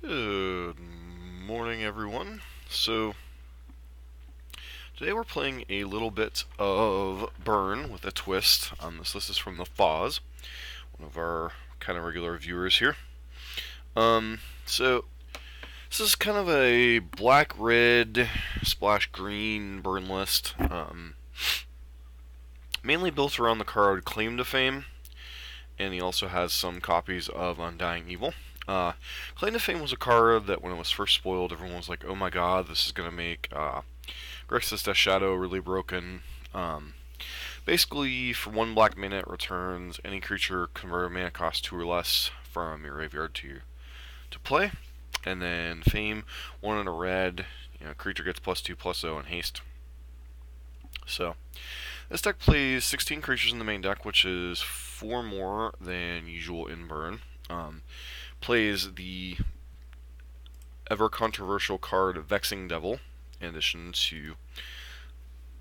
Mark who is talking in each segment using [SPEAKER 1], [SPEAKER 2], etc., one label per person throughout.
[SPEAKER 1] Good morning, everyone. So, today we're playing a little bit of Burn with a twist. This is from the Foz, one of our kind of regular viewers here. So this is kind of a black-red splash green burn list, mainly built around the card Claim to Fame, and he also has some copies of Undying Evil. Claim to Fame was a card that when it was first spoiled, everyone was like, oh my god, this is going to make Grixis Death Shadow really broken. Basically, for 1 black mana, it returns any creature converted mana cost 2 or less from your graveyard to play. And then Fame, 1 and a red, creature gets +2/+0 and haste. So, this deck plays 16 creatures in the main deck, which is 4 more than usual in Burn. Plays the ever controversial card Vexing Devil, in addition to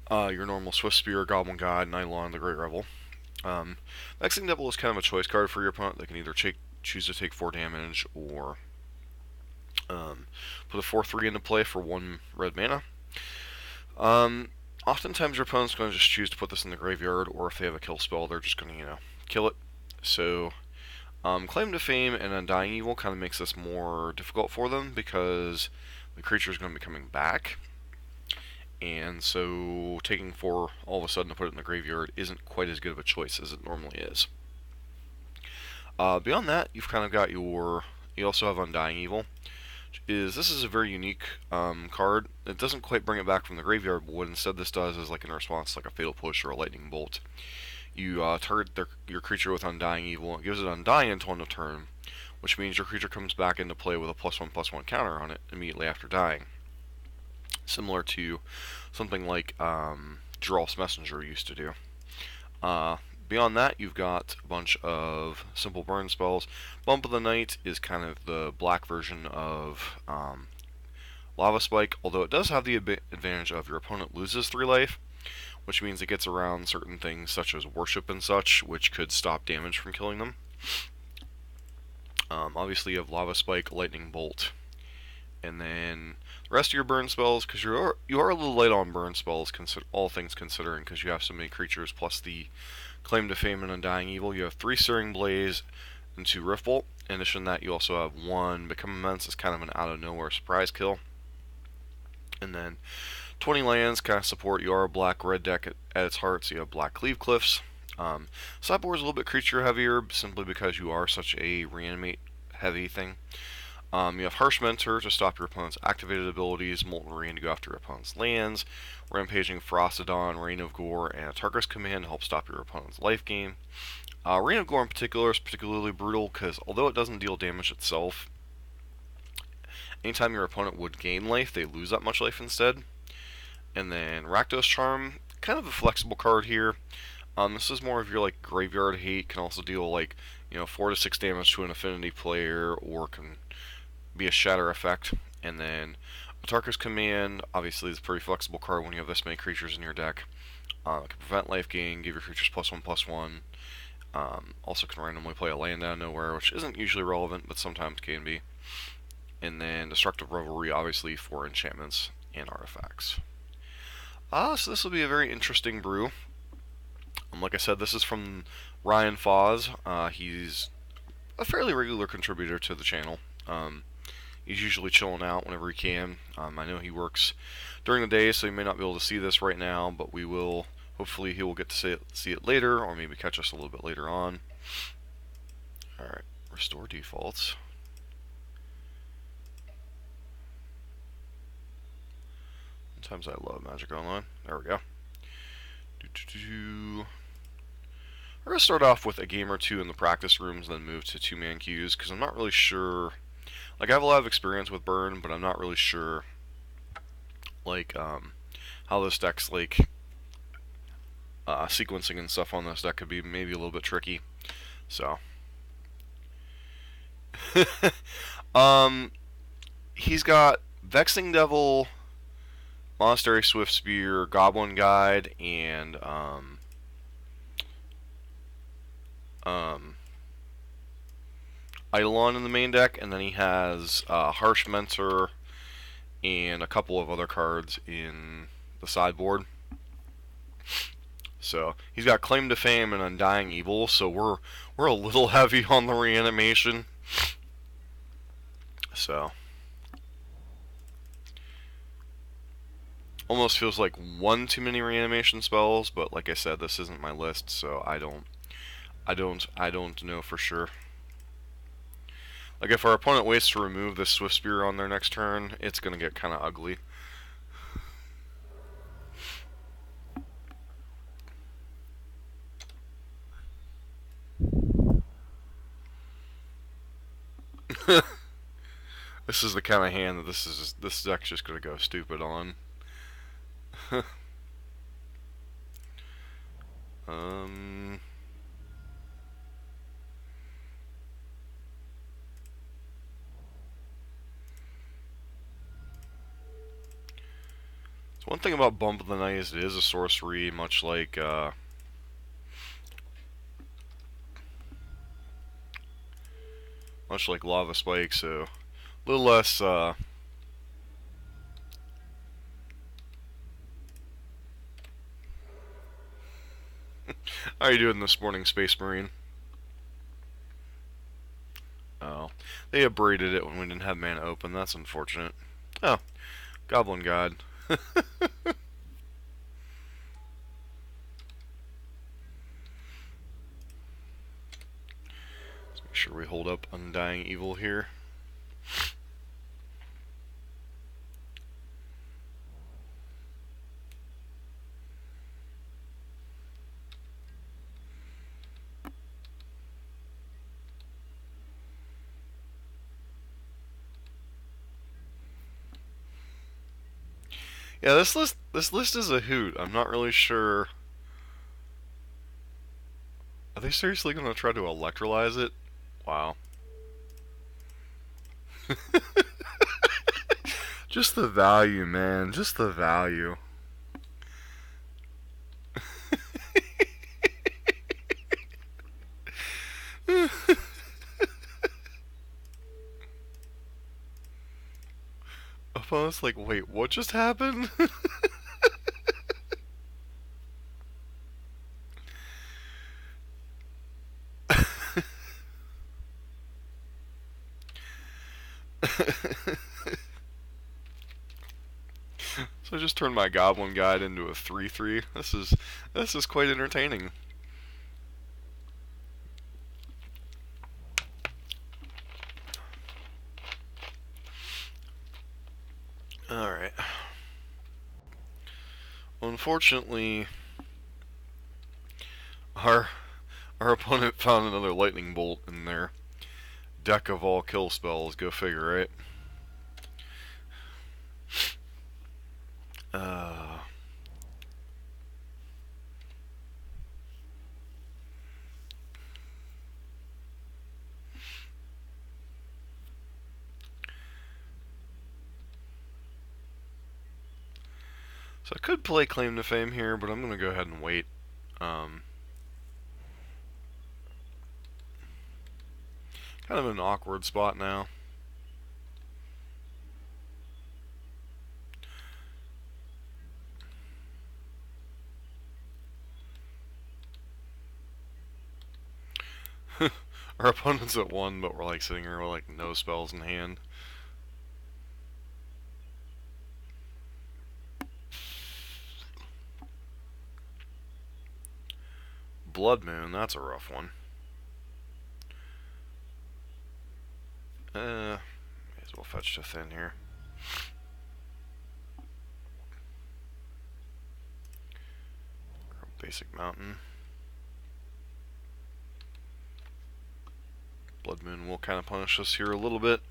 [SPEAKER 1] your normal Swift Spear, Goblin God, Nylon, the Great Revel. Vexing Devil is kind of a choice card for your opponent. They can either choose to take 4 damage or put a 4/3 into play for 1 red mana. Oftentimes your opponent's going to just choose to put this in the graveyard, or if they have a kill spell, they're just going to, kill it. So, Claim to Fame and Undying Evil kind of makes this more difficult for them because the creature is going to be coming back. And so taking 4 all of a sudden to put it in the graveyard isn't quite as good of a choice as it normally is. Beyond that, you've kind of got you also have Undying Evil. This is a very unique card. It doesn't quite bring it back from the graveyard, but what instead this does is, like in response to like a Fatal Push or a Lightning Bolt, you target your creature with Undying Evil. It gives it Undying until end of turn, which means your creature comes back into play with a +1/+1 counter on it immediately after dying. Similar to something like Geralf's Messenger used to do. Beyond that, you've got a bunch of simple burn spells. Bump of the Night is kind of the black version of Lava Spike, although it does have the advantage of your opponent loses 3 life, which means it gets around certain things such as Worship and such, which could stop damage from killing them. Obviously, you have Lava Spike, Lightning Bolt, and then the rest of your burn spells, because you are a little light on burn spells, all things considering, because you have so many creatures, plus the Claim to Fame and Undying Evil. You have 3 Searing Blaze and 2 Rift Bolt. In addition to that, you also have 1 Become Immense as kind of an out-of-nowhere surprise kill. And then 20 lands kind of support your black-red deck at its heart, so you have Black Cleave Cliffs. Sideboard is a little bit creature heavier, simply because you are such a reanimate heavy thing. You have Harsh Mentor to stop your opponent's activated abilities, Molten Rain to go after your opponent's lands, Rampaging Ferocodon, Reign of Gore, and Tarkus Command to help stop your opponent's life gain. Reign of Gore in particular is particularly brutal because although it doesn't deal damage itself, anytime your opponent would gain life, they lose that much life instead. And then Rakdos Charm, kind of a flexible card here. This is more of your like graveyard hate, can also deal like 4 to 6 damage to an affinity player, or can be a shatter effect. And then Tarkus Command obviously is a pretty flexible card when you have this many creatures in your deck. It can prevent life gain, give your creatures +1/+1. Also can randomly play a land out of nowhere, which isn't usually relevant, but sometimes can be. And then Destructive Revelry, obviously, for enchantments and artifacts. So this will be a very interesting brew. Like I said, this is from Ryan Foz. He's a fairly regular contributor to the channel. He's usually chilling out whenever he can. I know he works during the day, so he may not be able to see this right now, but we will. Hopefully he will get to see it later, or maybe catch us a little bit later on. Alright, restore defaults. Sometimes I love Magic Online. There we go. We're going to start off with a game or two in the practice rooms, then move to 2-man queues, because I'm not really sure. Like, I have a lot of experience with Burn, but I'm not really sure, like, how this deck's, like, sequencing and stuff on this deck could be maybe a little bit tricky. So. He's got Vexing Devil, Monastery Swift Spear, Goblin Guide, and Eidolon in the main deck, and then he has Harsh Mentor and a couple of other cards in the sideboard. So he's got Claim to Fame and Undying Evil, so we're a little heavy on the reanimation. So almost feels like one too many reanimation spells, but like I said, this isn't my list, so I don't know for sure. Like if our opponent waits to remove this Swift Spear on their next turn, it's gonna get kind of ugly. This is the kind of hand that this deck's just gonna go stupid on. um. So one thing about Bump of the Night is it is a sorcery, much like Lava Spike, so a little less how are you doing this morning, Space Marine? Oh, they abraded it when we didn't have mana open. That's unfortunate. Oh, Goblin God. Make sure we hold up Undying Evil here. Yeah, this list is a hoot. I'm not really sure. Are they seriously going to try to electrolyze it? Wow. Just the value, man. Just the value. Opponent's like, wait, what just happened? So I just turned my Goblin Guide into a 3/3. This is quite entertaining. Alright. Unfortunately, our opponent found another Lightning Bolt in their deck of all kill spells. Go figure, right? So I could play Claim to Fame here, but I'm going to go ahead and wait. Kind of an awkward spot now. Our opponent's at 1, but we're like sitting here with like no spells in hand. Blood Moon, that's a rough one. May as well fetch to thin here. Basic Mountain. Blood Moon will kind of punish us here a little bit.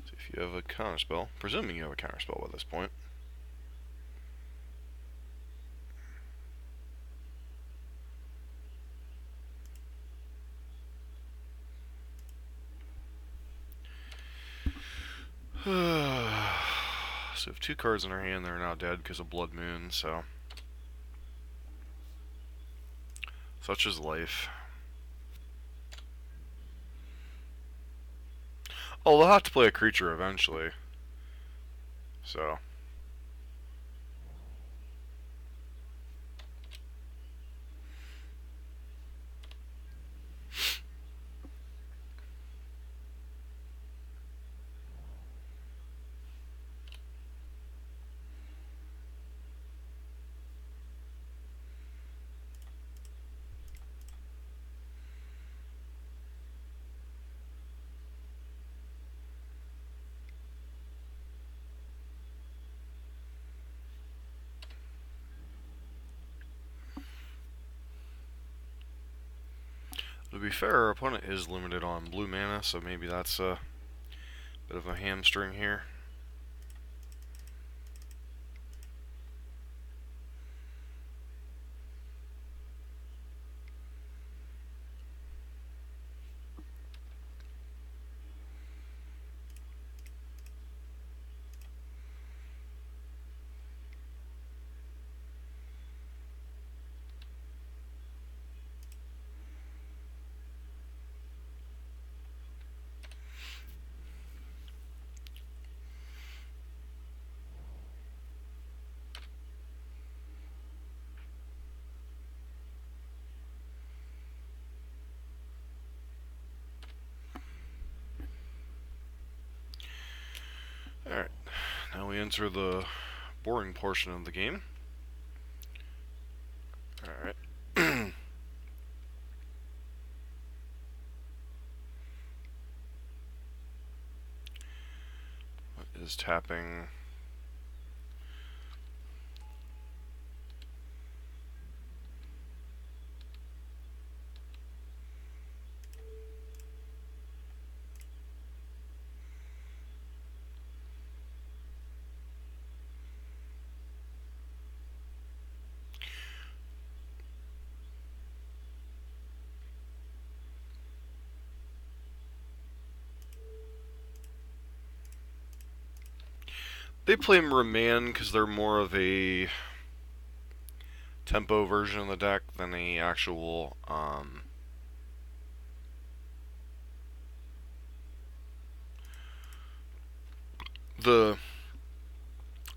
[SPEAKER 1] See if you have a counterspell. Presuming you have a counterspell by this point. So we have 2 cards in our hand that are now dead because of Blood Moon, so Such is life. Oh, they'll have to play a creature eventually. So. To be fair, our opponent is limited on blue mana, so maybe that's a bit of a hamstring here. Alright, now we enter the boring portion of the game. Alright. What is tapping? They play Remand because they're more of a tempo version of the deck than a actual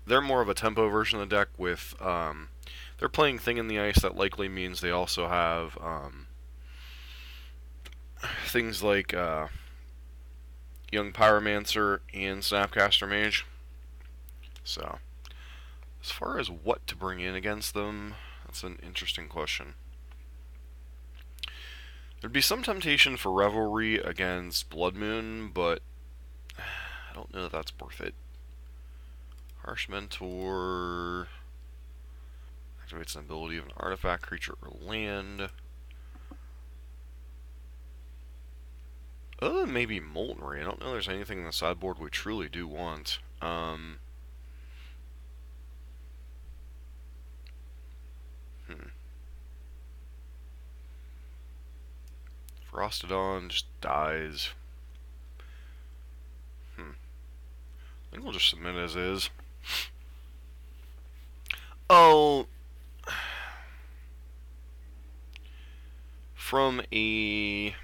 [SPEAKER 1] they're more of a tempo version of the deck with they're playing Thing in the Ice. That likely means they also have things like Young Pyromancer and Snapcaster Mage. So, as far as what to bring in against them, that's an interesting question. There'd be some temptation for Revelry against Blood Moon, but I don't know if that's worth it. Harsh Mentor activates an ability of an artifact, creature, or land. Other than maybe Molten Ray, I don't know if there's anything in the sideboard we truly do want. Frostodon just dies. I think we'll just submit as is. Oh, from a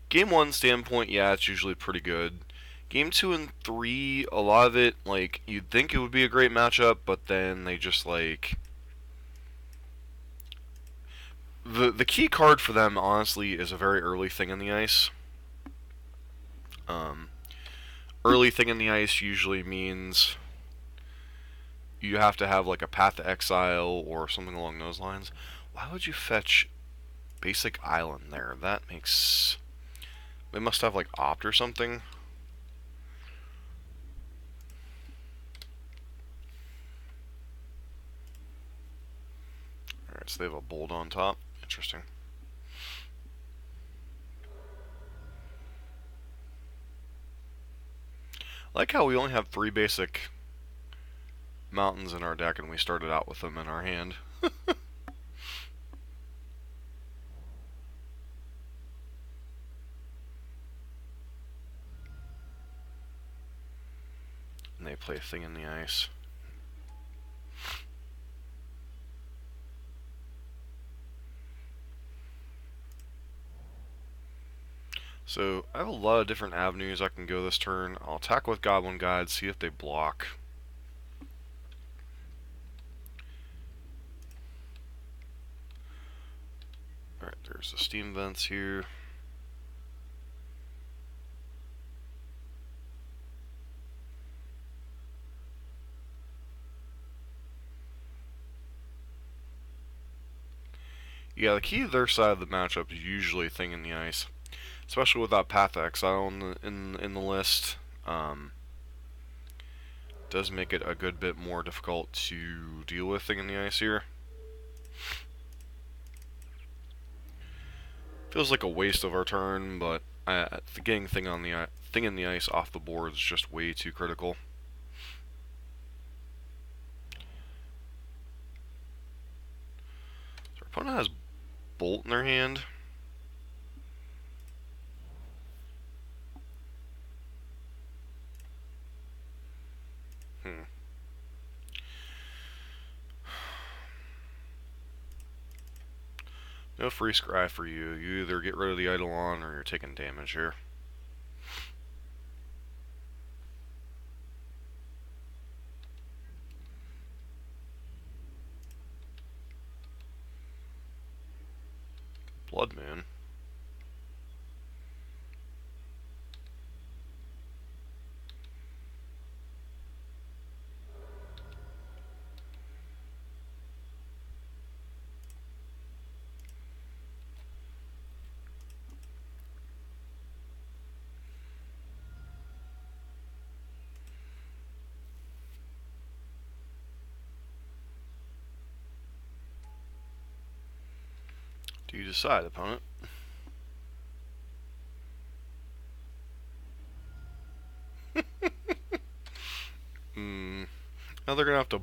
[SPEAKER 1] Game 1 standpoint, yeah, it's usually pretty good. Game 2 and 3, a lot of it, like, you'd think it would be a great matchup, but then they just, like... The key card for them, honestly, is a very early Thing in the Ice. Early Thing in the Ice usually means you have to have, like, a Path to Exile or something along those lines. Why would you fetch Basic Island there? That makes... They must have, like, Opt or something. Alright, so they have a Bold on top. Interesting. I like how we only have 3 basic mountains in our deck, and we started out with them in our hand. And they play Thing in the Ice. So I have a lot of different avenues I can go this turn. I'll attack with Goblin Guide, see if they block. Alright, there's the steam vents here. Yeah, the key to their side of the matchup is usually Thing in the Ice, especially without Path Exile in the list. Does make it a good bit more difficult to deal with Thing in the Ice here. Feels like a waste of our turn, but getting Thing in the Ice off the board is just way too critical. So our opponent has Bolt in their hand. No free scry for you. You either get rid of the Eidolon or you're taking damage here. Blood Moon. Do you decide, opponent? Now they're gonna have to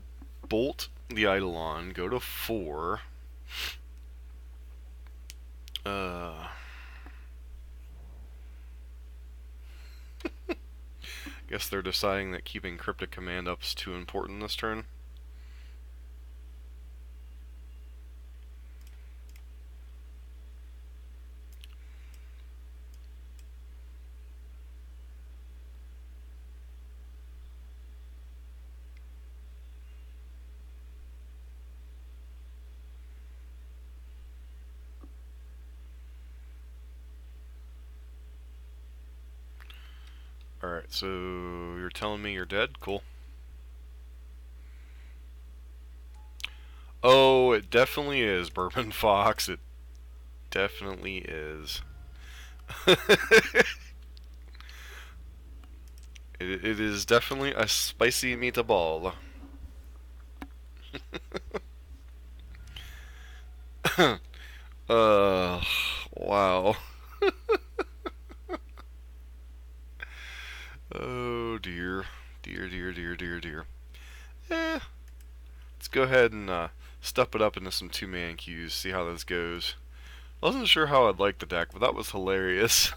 [SPEAKER 1] bolt the Eidolon, go to 4. Guess they're deciding that keeping Cryptic Command up is too important this turn. Alright, so you're telling me you're dead? Cool. Oh, it definitely is, Bourbon Fox. It definitely is. It is definitely a spicy meatball. Wow. Oh dear. Dear, dear, dear, dear, dear. Let's go ahead and step it up into some 2-man queues, see how this goes. Wasn't sure how I'd like the deck, but that was hilarious.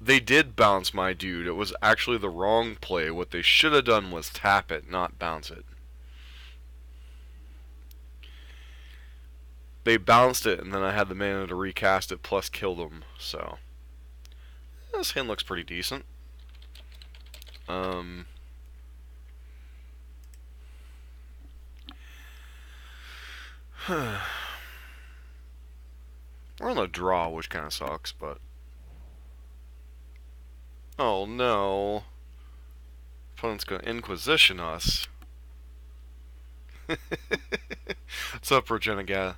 [SPEAKER 1] They did bounce my dude. It was actually the wrong play. What they should have done was tap it, not bounce it. They bounced it, and then I had the mana to recast it, plus kill them, so... This hand looks pretty decent. We're on a draw, which kind of sucks, but... Oh no. Opponent's gonna Inquisition us. What's up, Progenigasm?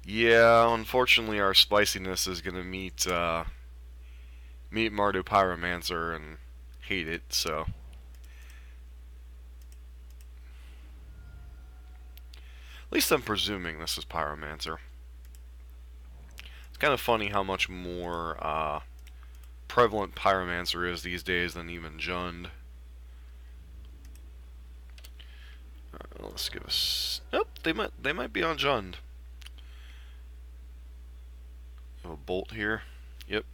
[SPEAKER 1] Yeah, unfortunately our spiciness is gonna meet Mardu Pyromancer and hate it, so. At least I'm presuming this is Pyromancer. It's kind of funny how much more prevalent Pyromancer is these days than even Jund. Let's give us... Nope, they might be on Jund. A bolt here. Yep.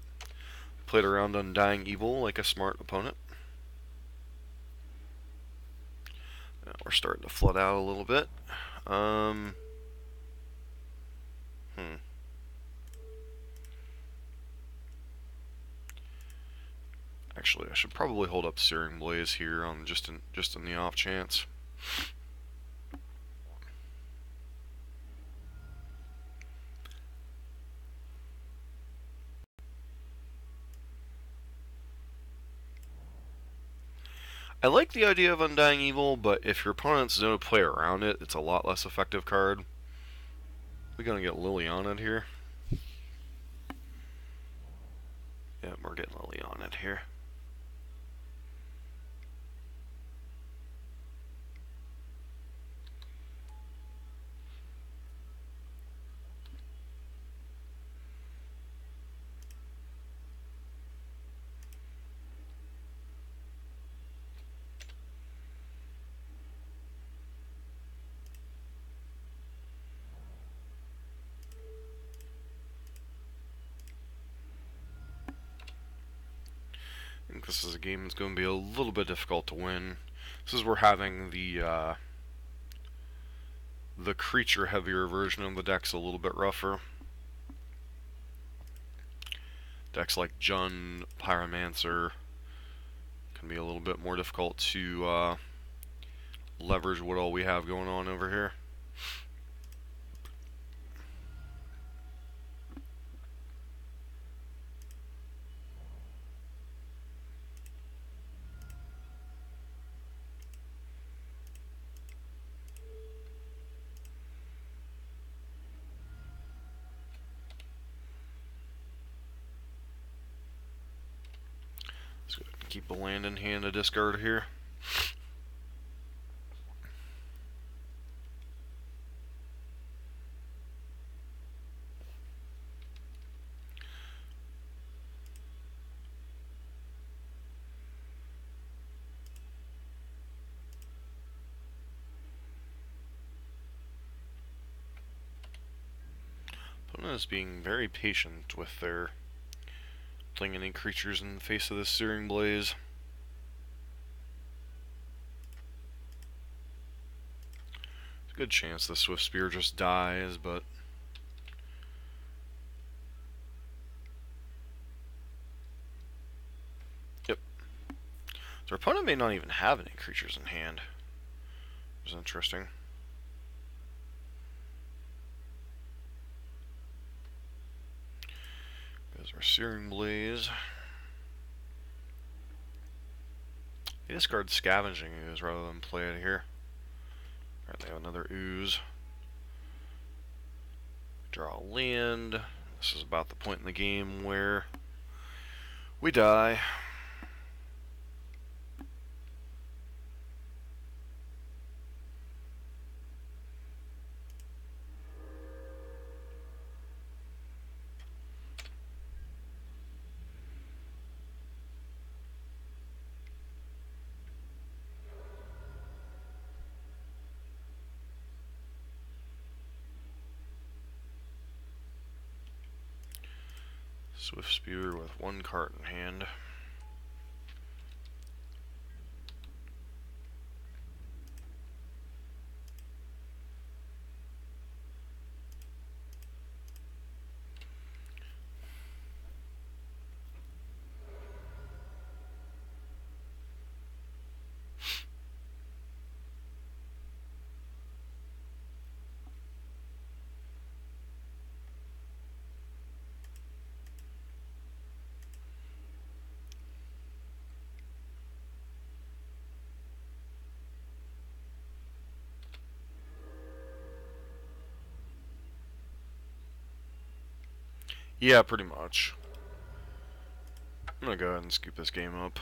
[SPEAKER 1] played around Undying Evil like a smart opponent. Now we're starting to flood out a little bit. Actually, I should probably hold up Searing Blaze here on just in the off chance. I like the idea of Undying Evil, but if your opponents don't play around it, it's a lot less effective card. We're gonna get Liliana here. Yeah, we're getting Liliana here. I think this is a game that's going to be a little bit difficult to win. This is where having the creature heavier version of the deck's a little bit rougher. Decks like Jund, Pyromancer can be a little bit more difficult to leverage what all we have going on over here. Let's go ahead and keep a land in hand to discard here. Opponent is being very patient with their playing any creatures in the face of this Searing Blaze. There's a good chance the Swift Spear just dies, but yep. So our opponent may not even have any creatures in hand. Which is interesting. There's our Searing Blaze. They discard Scavenging Ooze rather than play it here. Alright, they have another Ooze. Draw a land. This is about the point in the game where we die. Swift Spear with one card in hand. Yeah, pretty much. I'm gonna go ahead and scoop this game up.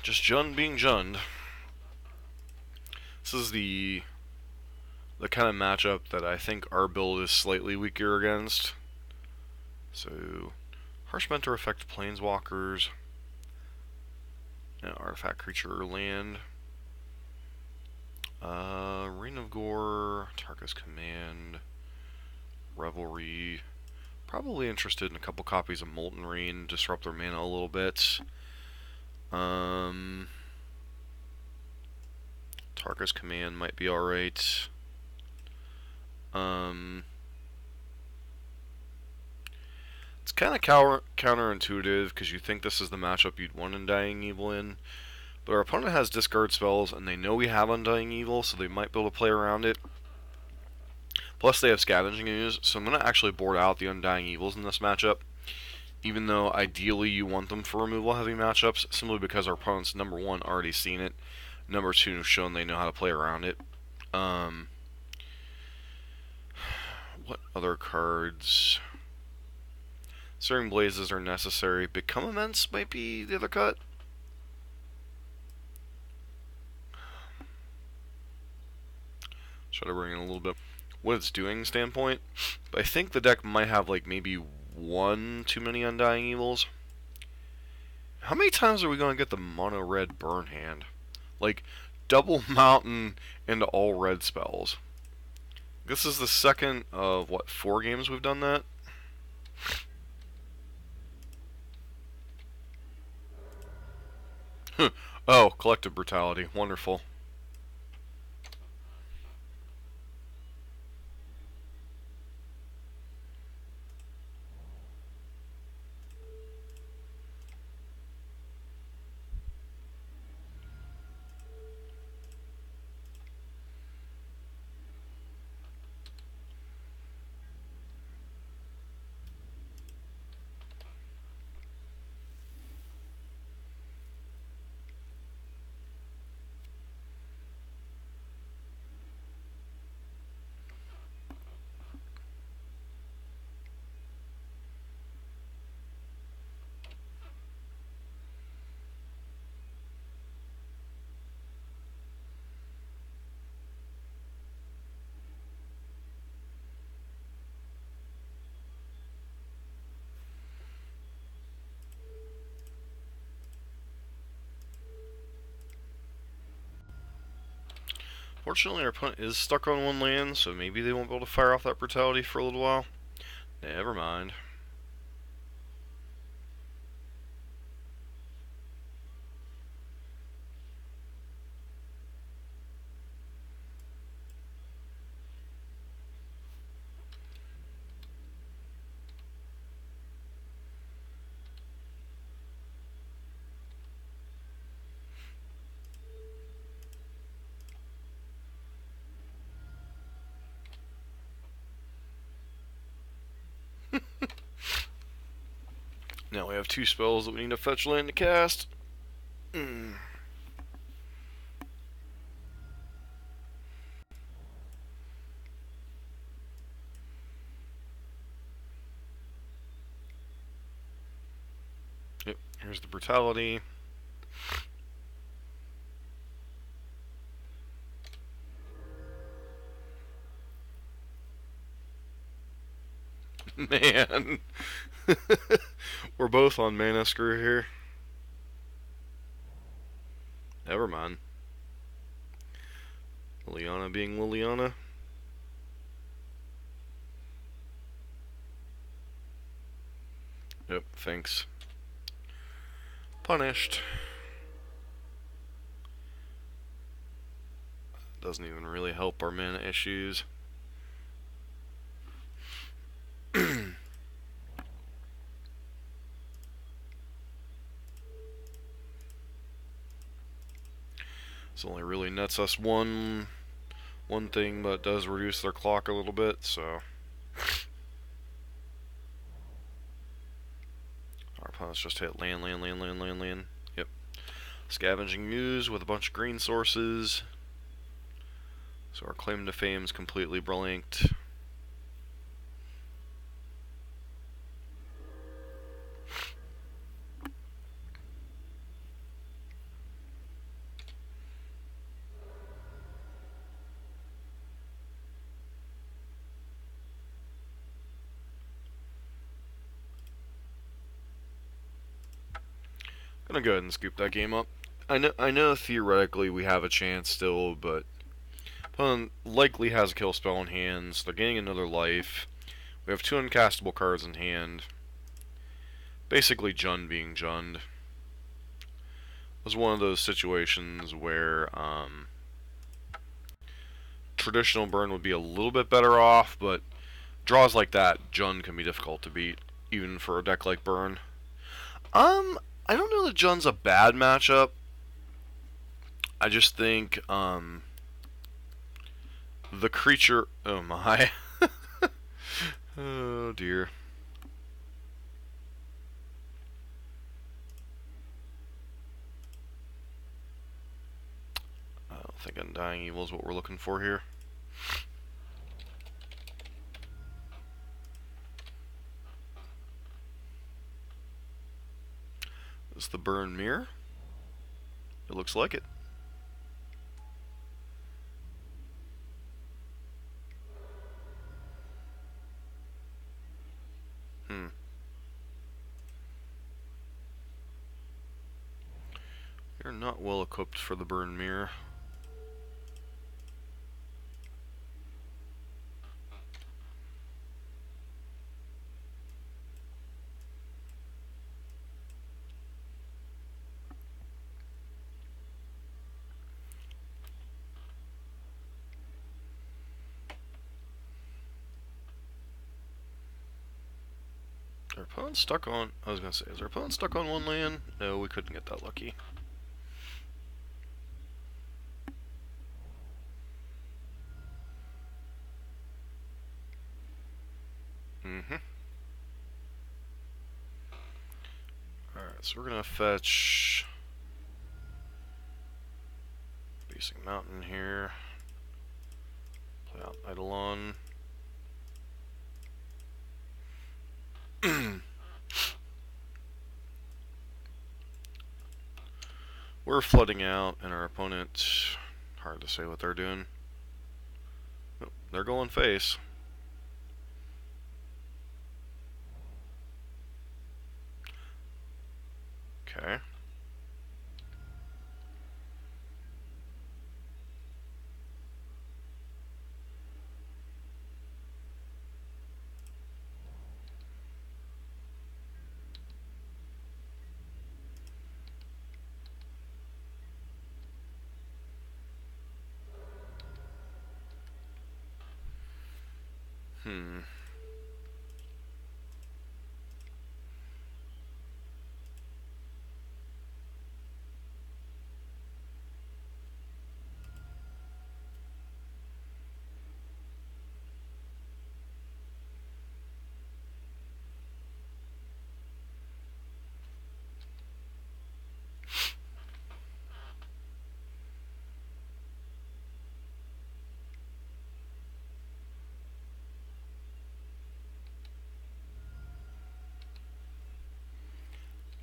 [SPEAKER 1] Just Jund being Jund. This is the kind of matchup that I think our build is slightly weaker against. So, Harsh Mentor affect Planeswalkers. Artifact, creature, or land. Reign of Gore, Tarka's Command, Revelry, probably interested in a couple copies of Molten Rain, disrupt their mana a little bit. Tarka's Command might be alright. It's kind of counterintuitive because you think this is the matchup you'd want Undying Evil in, but our opponent has discard spells and they know we have Undying Evil, so they might be able to play around it. Plus they have Scavenging Ooze, so I'm going to actually board out the Undying Evils in this matchup, even though ideally you want them for removal heavy matchups, simply because our opponent's number one already seen it, number two has shown they know how to play around it. What other cards? Searing Blazes are necessary. Become Immense might be the other cut. Try to bring in a little bit what it's doing standpoint. But I think the deck might have like maybe one too many Undying Evils. How many times are we going to get the mono red burn hand? Like double mountain into all red spells. This is the second of what, 4 games we've done that? Oh, Collective Brutality. Wonderful. Fortunately, our opponent is stuck on 1 land, so maybe they won't be able to fire off that Brutality for a little while. Never mind. Now we have 2 spells that we need to fetch land to cast. Yep, here's the Brutality. Man. We're both on mana screw here. Never mind. Liliana being Liliana. Yep, thanks. Punished. Doesn't even really help our mana issues. This only really nets us one thing, but it does reduce their clock a little bit, so. Our opponents just hit land. Yep. Scavenging Ooze with a bunch of green sources. So our claim to fame is completely blanked. Gonna go ahead and scoop that game up. I know theoretically we have a chance still, but opponent likely has a kill spell in hands. They're gaining another life. We have 2 uncastable cards in hand. Basically, Jund being Jund. It was one of those situations where traditional burn would be a little bit better off, but draws like that, Jund can be difficult to beat, even for a deck like burn. I don't know that Jund's a bad matchup. I just think the creature. Oh my. Oh dear. I don't think Undying Evil is what we're looking for here. Is the burn mirror? It looks like it. You're not well equipped for the burn mirror. Our opponent's stuck on. I was gonna say, is our opponent stuck on 1 land? No, we couldn't get that lucky. Alright, so we're gonna fetch Basing Mountain here. Play out Eidolon. We're flooding out, and our opponent, hard to say what they're doing. Oh, they're going face. Okay.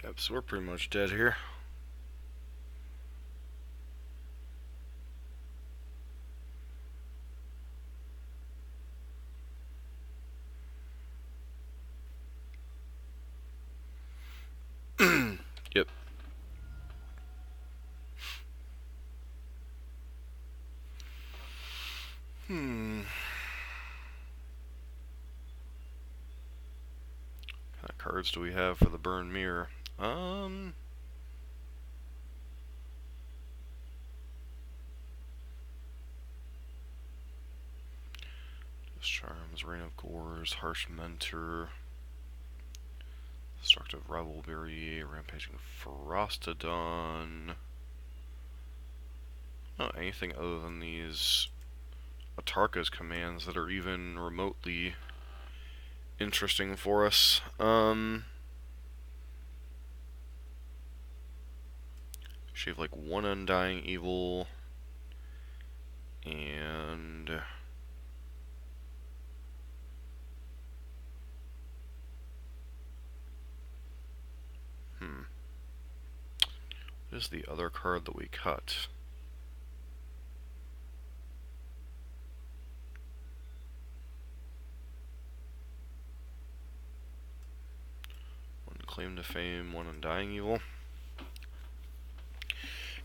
[SPEAKER 1] Yep, so we're pretty much dead here. Yep. What kind of cards do we have for the burn mirror? Charms, Reign of Gores, Harsh Mentor, Destructive Revelry, Rampaging Frostodon. Not anything other than these Atarka's commands that are even remotely interesting for us. She have like 1 Undying Evil and what is the other card that we cut? One Claim to Fame, 1 Undying Evil.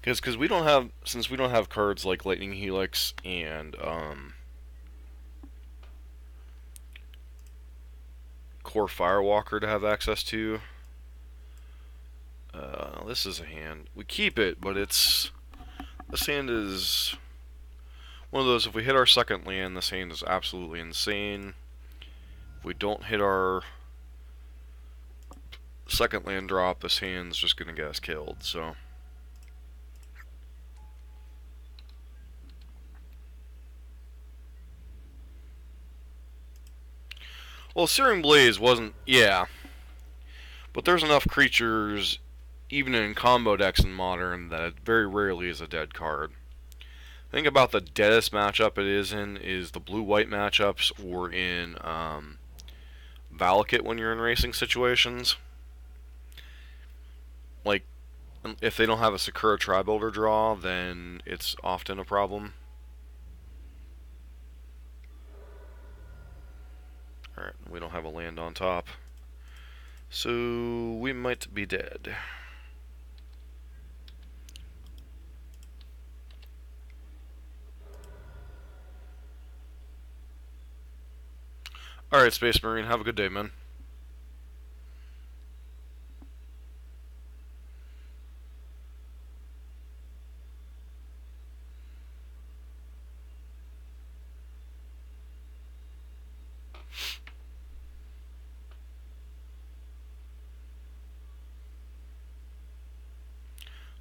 [SPEAKER 1] Because we don't have, since we don't have cards like Lightning Helix and poor Firewalker to have access to. This is a hand. We keep it, but it's... This hand is one of those, if we hit our second land, this hand is absolutely insane. If we don't hit our second land drop, this hand's just going to get us killed, so... Well, Searing Blaze wasn't... Yeah. But there's enough creatures, even in combo decks in Modern, that it very rarely is a dead card. Think about the deadest matchup it is in is the blue-white matchups, or in Valakut when you're in racing situations. Like, if they don't have a Sakura Tri-Builder draw, then it's often a problem. Alright, we don't have a land on top. So, we might be dead. Alright, Space Marine, have a good day, man.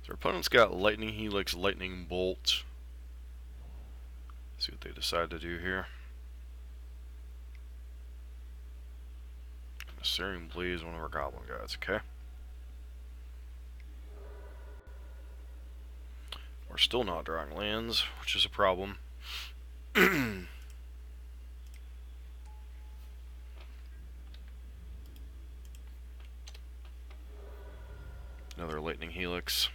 [SPEAKER 1] So our opponent's got Lightning Helix, Lightning Bolt. Let's see what they decide to do here. Searing Blaze, one of our Goblin guys, okay. We're still not drawing lands, which is a problem. Another Lightning Helix.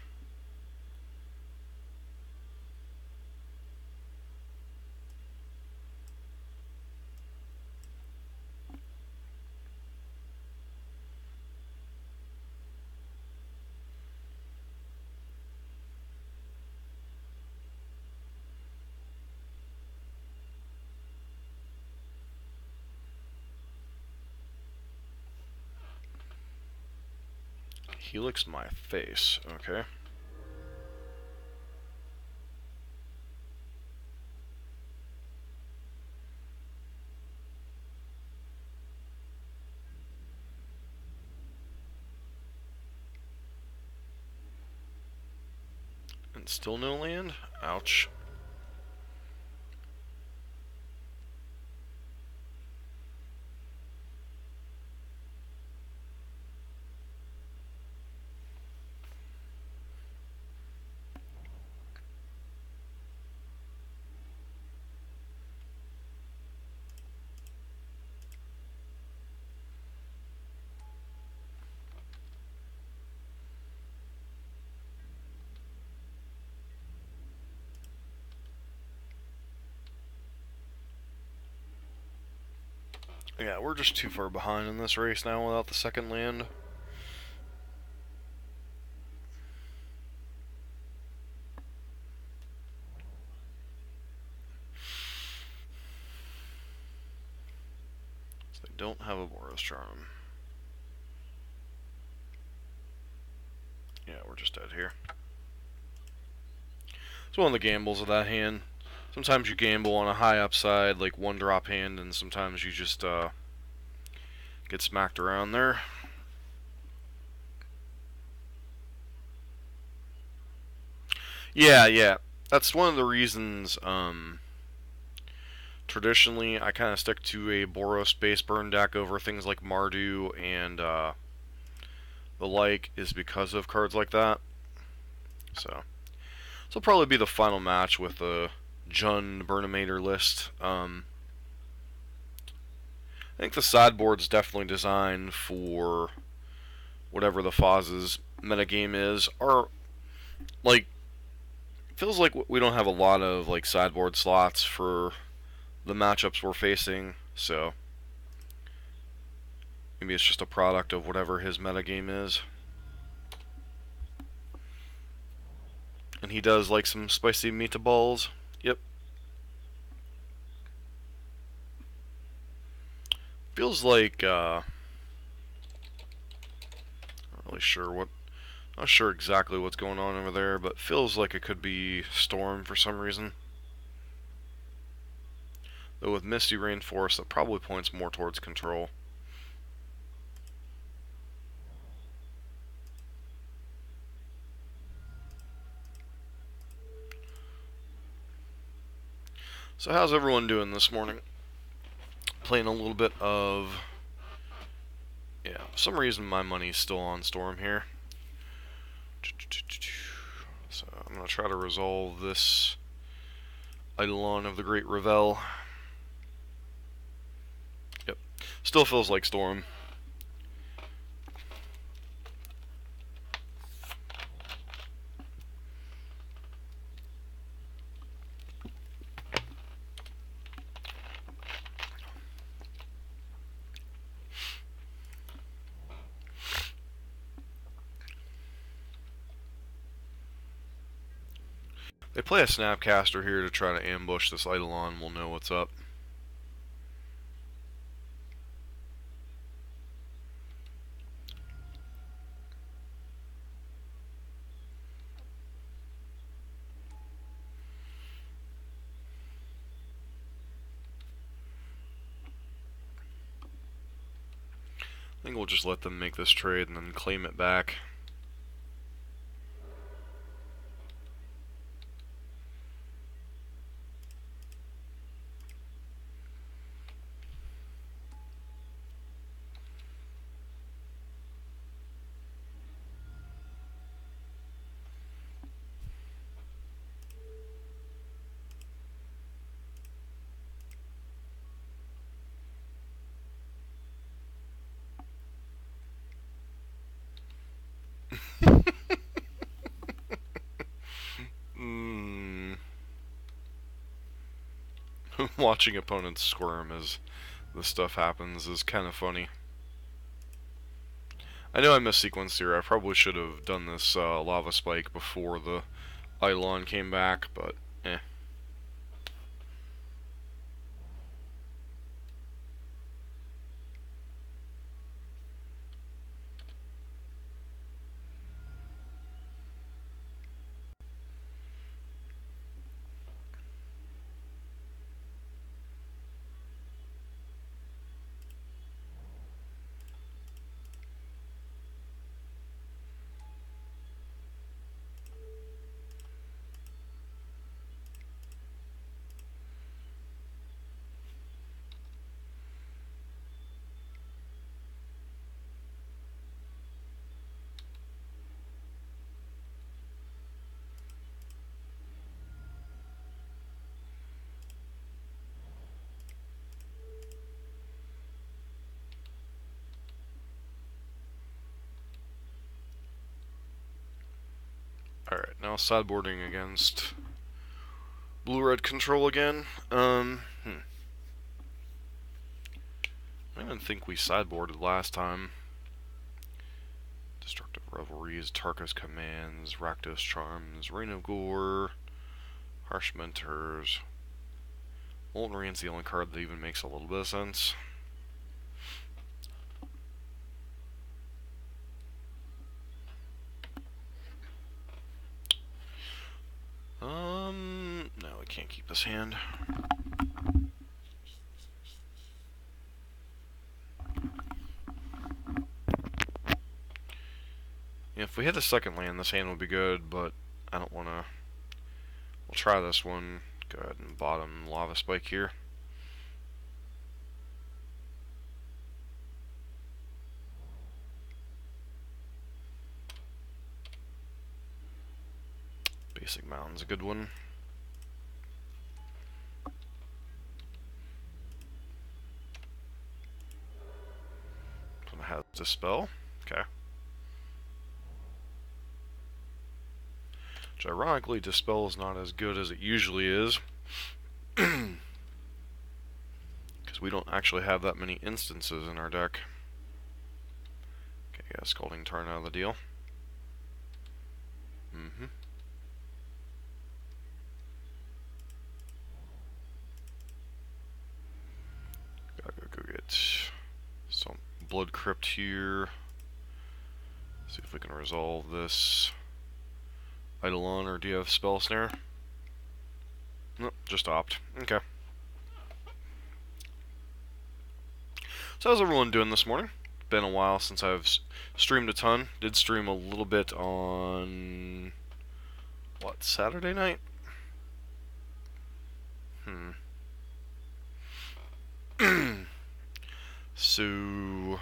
[SPEAKER 1] Helix my face, okay. And still no land? Ouch. Yeah, we're just too far behind in this race now without the second land. So they don't have a Boros Charm. Yeah, we're just dead here. It's one of the gambles of that hand. Sometimes you gamble on a high upside, like one drop hand, and sometimes you just get smacked around there. Yeah. That's one of the reasons, traditionally, I kind of stick to a Boros base burn deck over things like Mardu and the like, is because of cards like that. So, this will probably be the final match with the Jund Burnimator list. I think the sideboard's definitely designed for whatever the Foz's metagame is. Or, like, feels like we don't have a lot of like sideboard slots for the matchups we're facing, so maybe it's just a product of whatever his metagame is. And he does like some spicy meatballs. Yep. Feels like really sure what. Not sure exactly what's going on over there, but feels like it could be storm for some reason. Though with Misty Rainforest, that probably points more towards control. So how's everyone doing this morning? Playing a little bit of... Yeah, for some reason my money's still on Storm here. So I'm going to try to resolve this Eidolon of the Great Revel. Yep, still feels like Storm. They play a Snapcaster here to try to ambush this Eidolon. We'll know what's up. I think we'll just let them make this trade and then claim it back. Watching opponents squirm as this stuff happens is kind of funny. I know I missequenced here. I probably should have done this lava spike before the Eidolon came back, but eh. Alright, now sideboarding against blue-red control again. I didn't think we sideboarded last time. Destructive Revelries, Tarka's Commands, Rakdos Charms, Reign of Gore, Harsh Mentors. Molten Rain's the only card that even makes a little bit of sense. No, we can't keep this hand. Yeah, if we hit the second land, this hand would be good, but I don't want to. We'll try this one. Go ahead and bottom Lava Spike here. Basic Mountain's a good one. Gonna have Dispel. Okay. Which ironically, Dispel is not as good as it usually is. Because we don't actually have that many instances in our deck. Okay, yeah, Scalding Tarn out of the deal. Gotta go get some Blood Crypt here. See if we can resolve this. Eidolon, or do you have Spell Snare? Nope, just opt. Okay. So how's everyone doing this morning? Been a while since I've streamed a ton. Did stream a little bit on... what, Saturday night? So...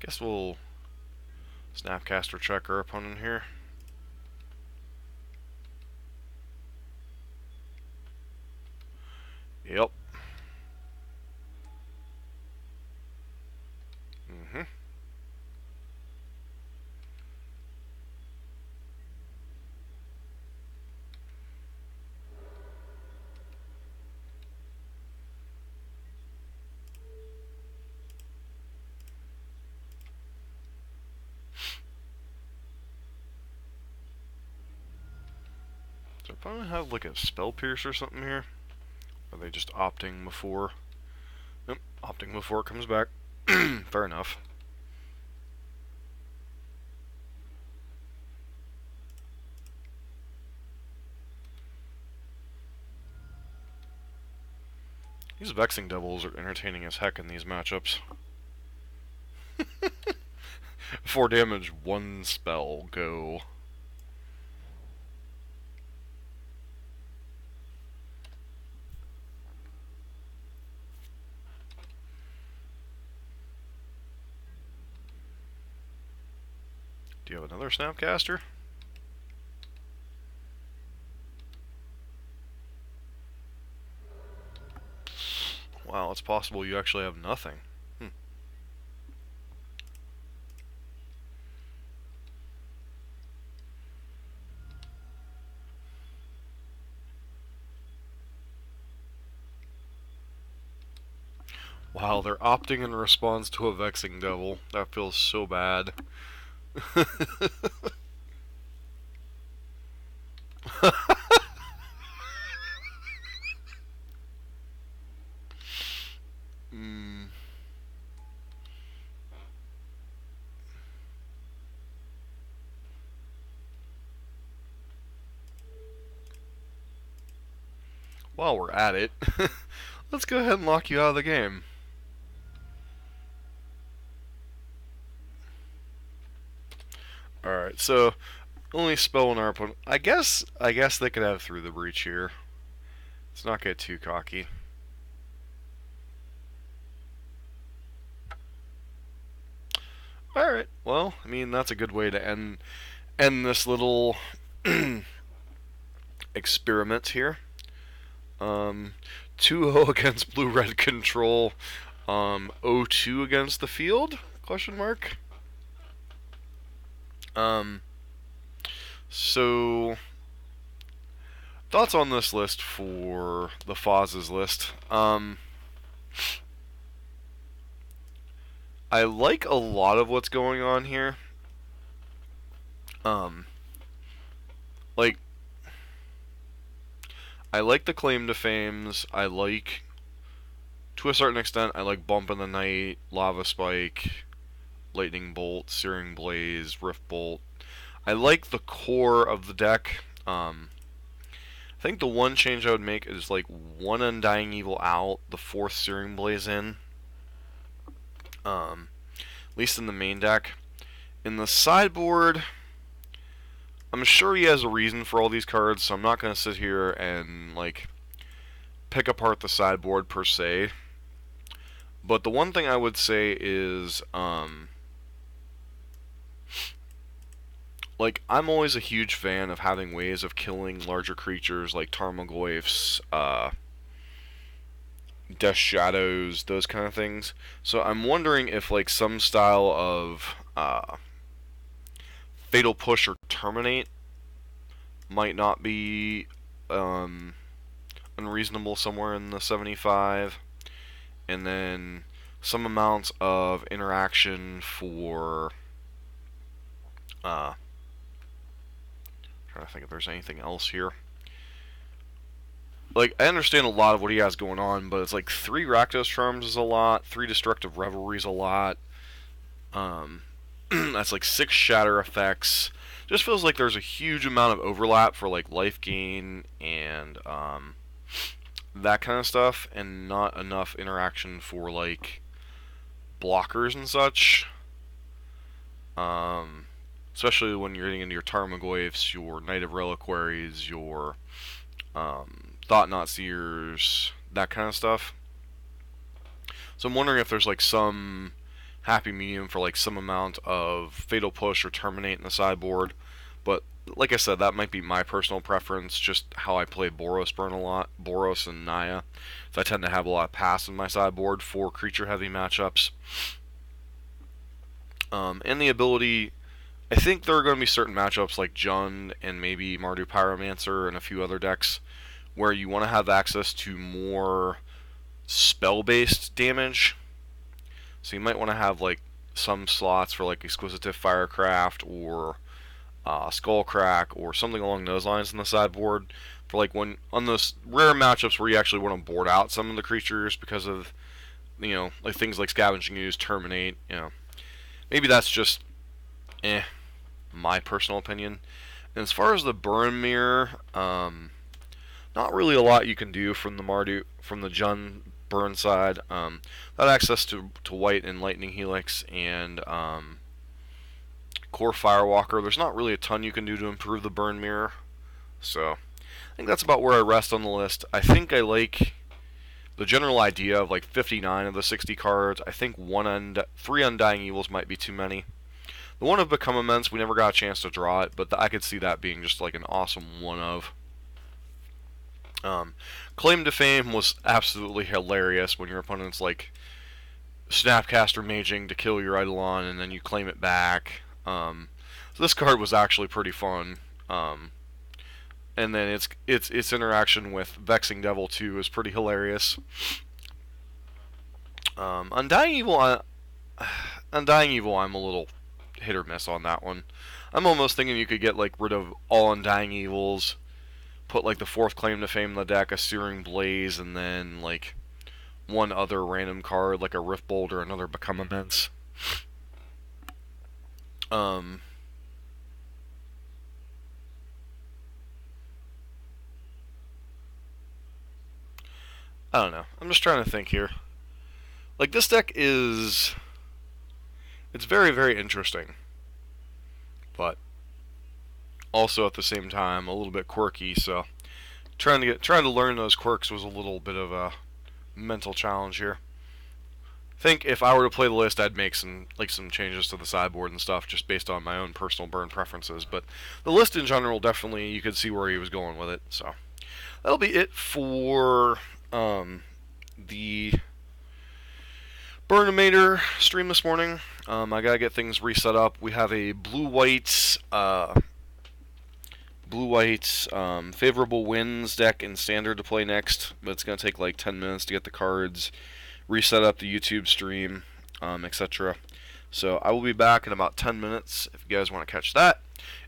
[SPEAKER 1] guess we'll Snapcaster check our opponent here. Yep. Does our opponent have like a Spell Pierce or something here? Or are they just opting before? Nope, opting before it comes back. Fair enough. These Vexing Devils are entertaining as heck in these matchups. 4 damage, 1 spell, go. Do you have another Snapcaster? Wow, it's possible you actually have nothing. Wow, they're opting in response to a Vexing Devil. That feels so bad. While we're at it, let's go ahead and lock you out of the game. Alright, so only spell in our opponent. I guess they could have Through the Breach here. Let's not get too cocky. Alright, well, I mean, that's a good way to end this little experiment here. 2-0 against blue-red control. 0-2 against the field? Question mark. So thoughts on this list for the Foz's list. I like a lot of what's going on here. Like, I like the Claim to Fames. I like, to a certain extent, I like Bump in the Night, Lava Spike, Lightning Bolt, Searing Blaze, Rift Bolt. I like the core of the deck. I think the one change I would make is like 1 Undying Evil out, the 4th Searing Blaze in. At least in the main deck. In the sideboard, I'm sure he has a reason for all these cards, so I'm not going to sit here and like pick apart the sideboard per se. But the one thing I would say is, like, I'm always a huge fan of having ways of killing larger creatures like Tarmogoyfs, Death Shadows, those kind of things. So I'm wondering if, like, some style of Fatal Push or Terminate might not be unreasonable somewhere in the 75. And then some amounts of interaction for... trying to think if there's anything else here. Like, I understand a lot of what he has going on, but it's like 3 Rakdos Charms is a lot, 3 Destructive Revelry is a lot. That's like 6 shatter effects. Just feels like there's a huge amount of overlap for like life gain and that kind of stuff, and not enough interaction for like blockers and such. Especially when you're getting into your Tarmogoyfs, your Knight of Reliquaries, your Thought Knot Seers, that kind of stuff. So I'm wondering if there's like some happy medium for like some amount of Fatal Push or Terminate in the sideboard. But like I said, that might be my personal preference, just how I play Boros Burn a lot, Boros and Naya. So I tend to have a lot of pass in my sideboard for creature heavy matchups. And the ability, I think there are going to be certain matchups like Jund and maybe Mardu Pyromancer and a few other decks where you want to have access to more spell-based damage. So you might want to have like some slots for like Exquisitive Firecraft or Skullcrack or something along those lines in the sideboard for like when on those rare matchups where you actually want to board out some of the creatures because of like things like Scavenging Ooze, Terminate. Maybe that's just my personal opinion. And as far as the Burn Mirror, not really a lot you can do from the Jund Burn side. That access to White and Lightning Helix and Core Firewalker, there's not really a ton you can do to improve the Burn Mirror. So I think that's about where I rest on the list. I think I like the general idea of like 59 of the 60 cards. I think 3 Undying Evils might be too many. The one of Become Immense, we never got a chance to draw it, but I could see that being just like an awesome one of. Claim to Fame was absolutely hilarious when your opponent's like Snapcaster Maging to kill your Eidolon and then you claim it back. So this card was actually pretty fun. And then its interaction with Vexing Devil 2 is pretty hilarious. Undying Evil, I'm a little hit or miss on that one. I'm almost thinking you could get like rid of all Undying Evils, put like the 4th Claim to Fame in the deck, a Searing Blaze, and then like one other random card like a Rift Bolt or another Become Immense. I don't know. I'm just trying to think here. Like, this deck is... It's very, very interesting. But also at the same time a little bit quirky, so trying to learn those quirks was a little bit of a mental challenge here. I think if I were to play the list, I'd make some changes to the sideboard and stuff just based on my own personal burn preferences, but the list in general, definitely you could see where he was going with it. So that'll be it for the Burnimator stream this morning. I gotta get things reset up. We have a blue-white favorable winds deck in standard to play next, but it's gonna take like 10 minutes to get the cards, reset up the YouTube stream, etc. So I will be back in about 10 minutes if you guys want to catch that.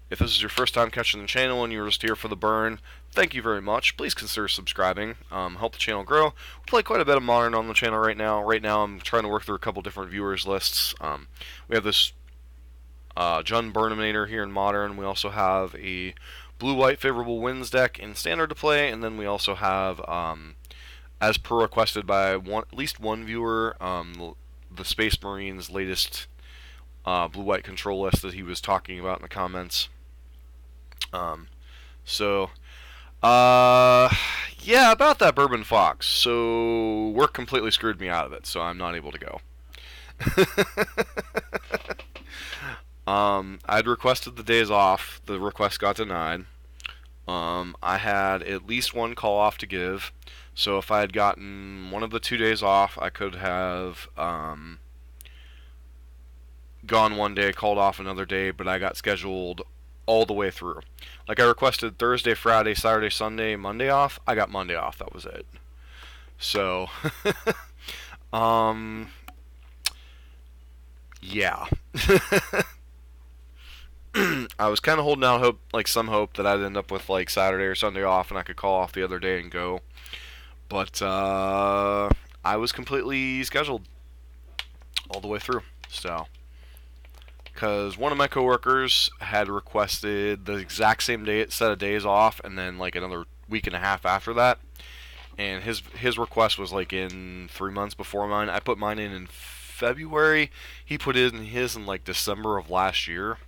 [SPEAKER 1] If this is your first time catching the channel and you're just here for the burn, thank you very much. Please consider subscribing. Help the channel grow. We play quite a bit of Modern on the channel right now. Right now I'm trying to work through a couple different viewers lists. We have this Jund Burnimator here in Modern. We also have a blue-white favorable winds deck in standard to play, and then we also have, as per requested by at least one viewer, the Space Marine's latest blue-white control list that he was talking about in the comments. Yeah, about that Bourbon Fox. So work completely screwed me out of it, so I'm not able to go. I'd requested the days off. The request got denied. I had at least one call off to give. So if I had gotten one of the 2 days off, I could have gone one day, called off another day, but I got scheduled all the way through. Like I requested Thursday, Friday, Saturday, Sunday, Monday off. I got Monday off. That was it. So, yeah. I was kind of holding out some hope that I'd end up with like Saturday or Sunday off and I could call off the other day and go. But I was completely scheduled all the way through. So because one of my coworkers had requested the exact same set of days off, and then like another week and a half after that. And his request was like in 3 months before mine. I put mine in February. He put in his in like December of last year,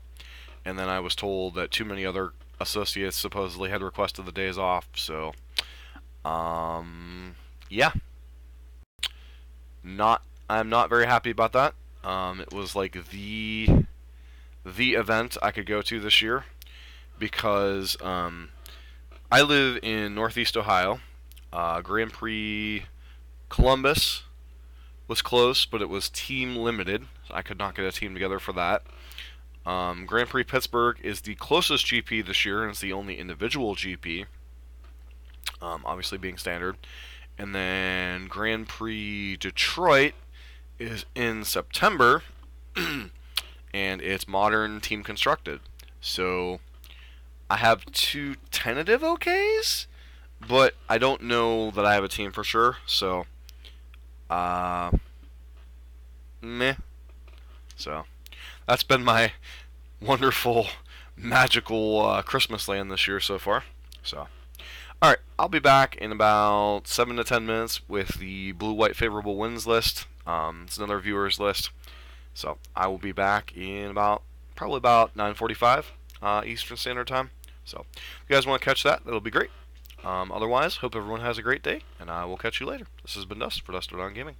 [SPEAKER 1] and then I was told that too many other associates supposedly had requested the days off. So, yeah, I'm not very happy about that. It was like the event I could go to this year because I live in Northeast Ohio. Grand Prix Columbus was close, but it was team limited. So I could not get a team together for that. Grand Prix Pittsburgh is the closest GP this year, and it's the only individual GP, obviously being standard. And then Grand Prix Detroit is in September, and it's modern team constructed. So I have 2 tentative OKs, but I don't know that I have a team for sure. So, meh. So that's been my wonderful, magical Christmas land this year so far. So, alright, I'll be back in about 7 to 10 minutes with the blue-white favorable wins list. It's another viewers list. So, I will be back in probably about 9:45 Eastern Standard Time. So, if you guys want to catch that, that'll be great. Otherwise, hope everyone has a great day, and I will catch you later. This has been Dust for Dust on Gaming.